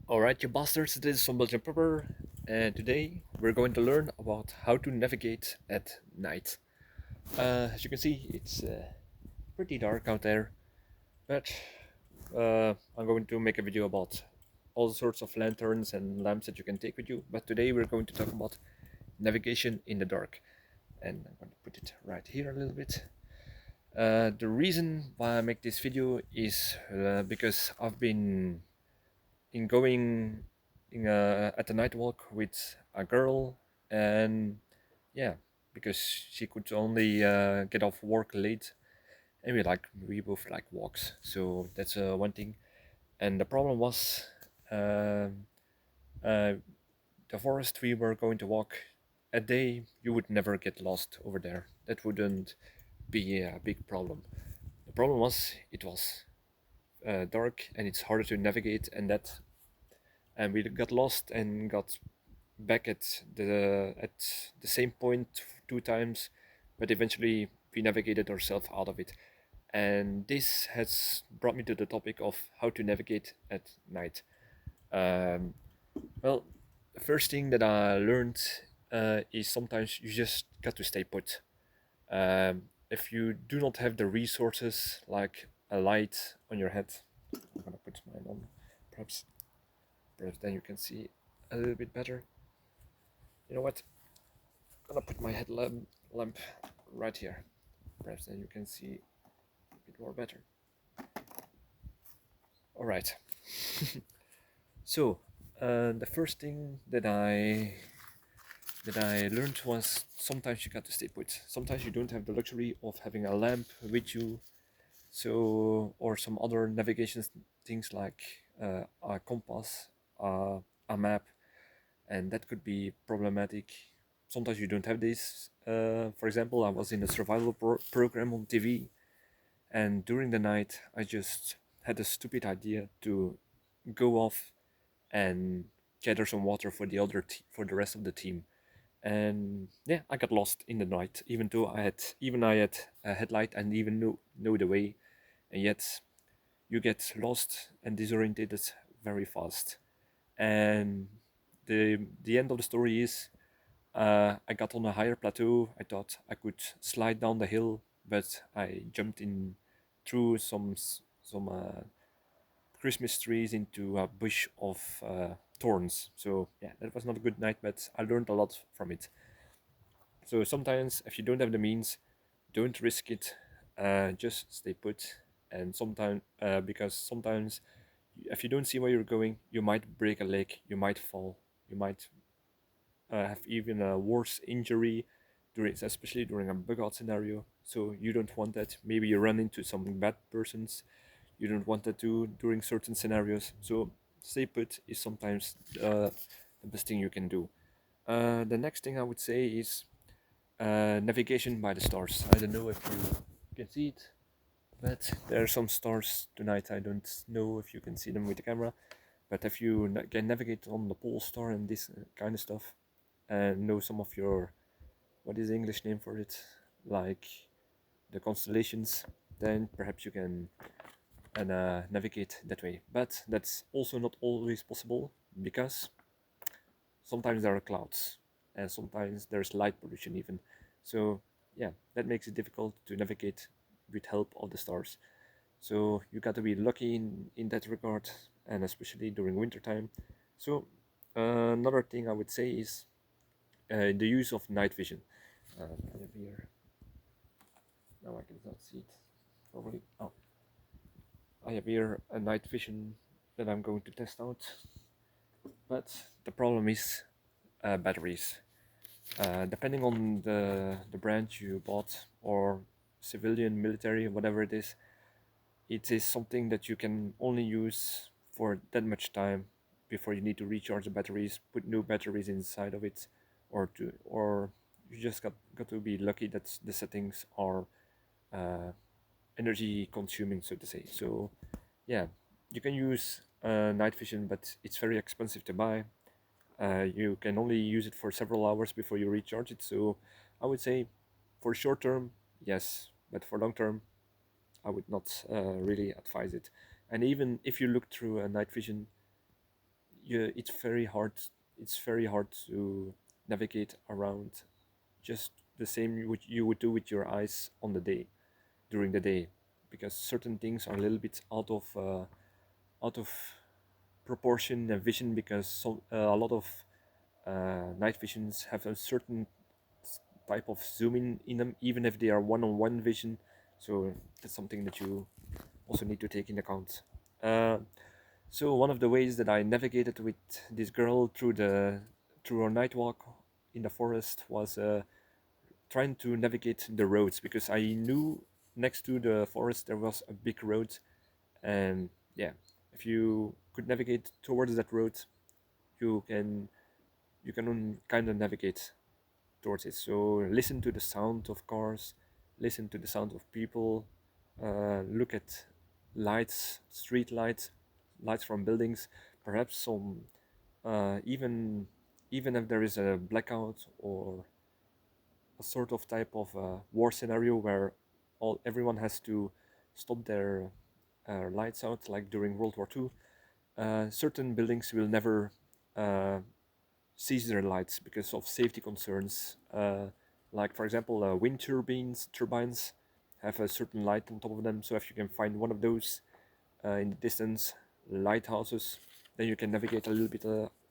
Alright, you bastards, this is Some-Belgian-prepper, and today we're going to learn about how to navigate at night. As you can see, it's pretty dark out there, but I'm going to make a video about all sorts of lanterns and lamps that you can take with you, but today we're going to talk about navigation in the dark. And I'm going to put it right here a little bit. The reason why I make this video is because I've been going at a night walk with a girl, and yeah, because she could only get off work late, and we both like walks, so that's one thing. And the problem was uh, uh, the forest we were going to walk a day. You would never get lost over there. That wouldn't be a big problem. The problem was it was dark and it's harder to navigate, and we got lost and got back at the same point two times, but eventually we navigated ourselves out of it. And this has brought me to the topic of how to navigate at night. Um, well, the first thing that I learned is sometimes you just got to stay put. If you do not have the resources like a light on your head, I'm gonna put mine on, perhaps, perhaps then you can see a little bit better. You know what? I'm gonna put my lamp right here. Perhaps then you can see a bit more better. All right. So the first thing that I learned was sometimes you got to stay put. Sometimes you don't have the luxury of having a lamp with you, so or some other navigation things like a compass, a map, and that could be problematic. Sometimes you don't have this. For example, I was in a survival program on TV, and during the night, I just had a stupid idea to go off and gather some water for for the rest of the team. And yeah, I got lost in the night, even though I had a headlight and even know the way, and yet you get lost and disorientated very fast. And the end of the story is I got on a higher plateau. I thought I could slide down the hill, but I jumped in through some Christmas trees into a bush of thorns. So yeah, that was not a good night, but I learned a lot from it. So sometimes, if you don't have the means, don't risk it. Just stay put. And sometimes, because sometimes, if you don't see where you're going, you might break a leg, you might fall, you might have even a worse injury especially during a bug out scenario. So you don't want that. Maybe you run into some bad persons. You don't want that to during certain scenarios. So stay put is sometimes the best thing you can do. The next thing I would say is navigation by the stars. I don't know if you can see it, but there are some stars tonight. I don't know if you can see them with the camera, but if you can navigate on the pole star and this kind of stuff, and know some of your, what is the English name for it, like the constellations, then perhaps you can navigate that way. But that's also not always possible because sometimes there are clouds and sometimes there's light pollution even. So yeah, that makes it difficult to navigate with help of the stars. So you got to be lucky in that regard, and especially during winter time. So another thing I would say is the use of night vision. I have here, now I cannot see it probably. Oh, I have here a night vision that I'm going to test out, but the problem is batteries. Depending on the brand you bought, or civilian, military, whatever it is something that you can only use for that much time before you need to recharge the batteries, put new batteries inside of it, or you just got to be lucky that the settings are uh, energy consuming, so to say. So yeah, you can use night vision, but it's very expensive to buy. You can only use it for several hours before you recharge it. So I would say for short term, yes, but for long term, I would not really advise it. And even if you look through a night vision, it's very hard. It's very hard to navigate around just the same you would do with your eyes on the day during the day, because certain things are a little bit out of proportion and vision, because a lot of night visions have a certain type of zoom in them, even if they are one-on-one vision. So that's something that you also need to take into account. Uh, so one of the ways that I navigated with this girl through our night walk in the forest was trying to navigate the roads, because I knew next to the forest there was a big road, and yeah, if you could navigate towards that road, you can kind of navigate towards it. So listen to the sound of cars, listen to the sound of people, look at lights, street lights, lights from buildings, perhaps some even if there is a blackout or a sort of type of war scenario where everyone has to stop their lights out, like during World War II. Certain buildings will never uh, cease their lights because of safety concerns. Like for example, wind turbines have a certain light on top of them. So if you can find one of those in the distance, lighthouses, then you can navigate a little bit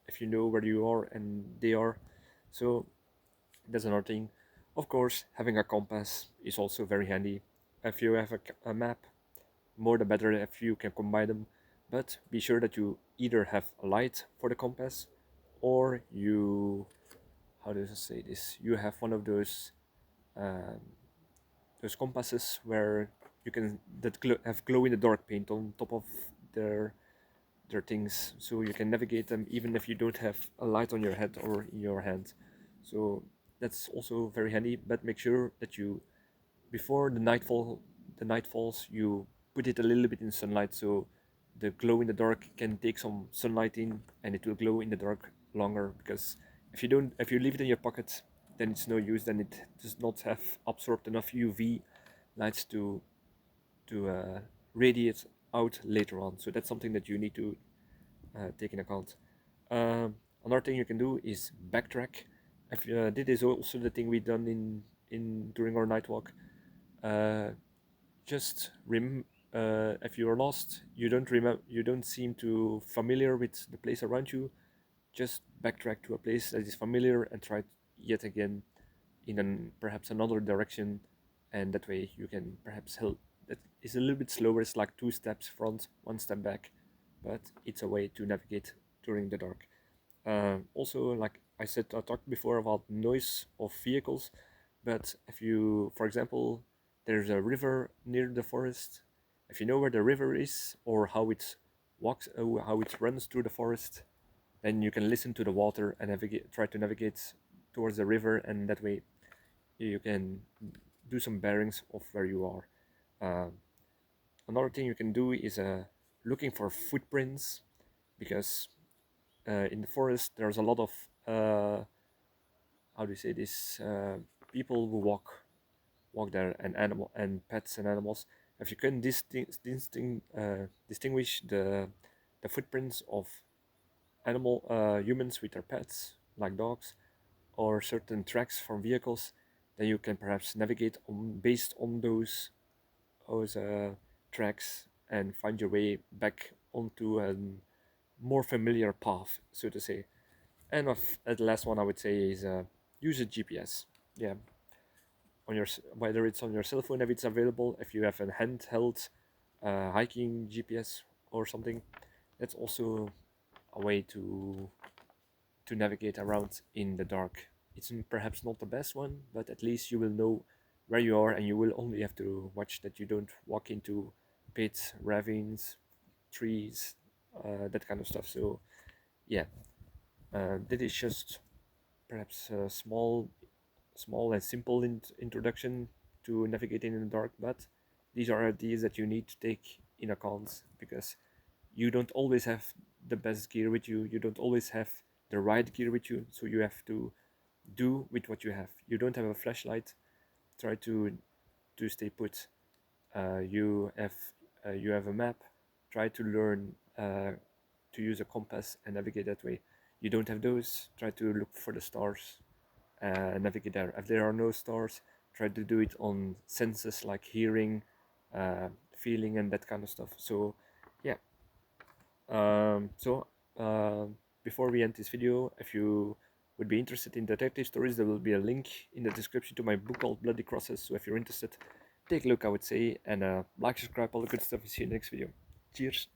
if you know where you are and they are. So that's another thing. Of course, having a compass is also very handy. If you have a map, more the better if you can combine them. But be sure that you either have a light for the compass, or you, how does I say this? You have one of um, those compasses where you can have glow in the dark paint on top of their their things, so you can navigate them even if you don't have a light on your head or in your hand. So that's also very handy. But make sure that you, before the night falls, you put it a little bit in sunlight, so the glow in the dark can take some sunlight in and it will glow in the dark longer. Because if you leave it in your pocket, then it's no use. Then it does not have absorbed enough UV lights to radiate out later on. So that's something that you need to take in account. Another thing you can do is backtrack. If this is also the thing we done in during our night walk. Uh, just if you're lost, you don't seem too familiar with the place around you, just backtrack to a place that is familiar and try it yet again in perhaps another direction, and that way you can perhaps help. That is a little bit slower. It's like two steps front, one step back, but it's a way to navigate during the dark. Also, like I talked before about noise of vehicles, but if you, for example, there's a river near the forest, if you know where the river is or how it runs through the forest, then you can listen to the water and try to navigate towards the river, and that way you can do some bearings of where you are. Uh, Another thing you can do is looking for footprints, because in the forest there's a lot of how do you say this, people who walk there, and animal and pets and animals. If you can distinguish the footprints of humans with their pets like dogs, or certain tracks from vehicles, then you can perhaps navigate on based on those tracks and find your way back onto a more familiar path, so to say. And the last one I would say is use a GPS. Yeah, whether it's on your cell phone if it's available, if you have a handheld hiking GPS or something, that's also a way to navigate around in the dark. It's perhaps not the best one, but at least you will know where you are, and you will only have to watch that you don't walk into pits, ravines, trees, that kind of stuff. So yeah, that is just perhaps a small and simple introduction to navigating in the dark, but these are ideas that you need to take in account, because you don't always have the best gear with you, you don't always have the right gear with you, so you have to do with what you have. You don't have a flashlight, try to stay put. You have a map, try to learn to use a compass and navigate that way. You don't have those, try to look for the stars, navigate there. If there are no stars, try to do it on senses like hearing, feeling, and that kind of stuff. So yeah. So before we end this video, if you would be interested in detective stories, there will be a link in the description to my book called Bloody Crosses. So if you're interested, take a look, I would say, and like, subscribe, all the good stuff. See you in the next video. Cheers.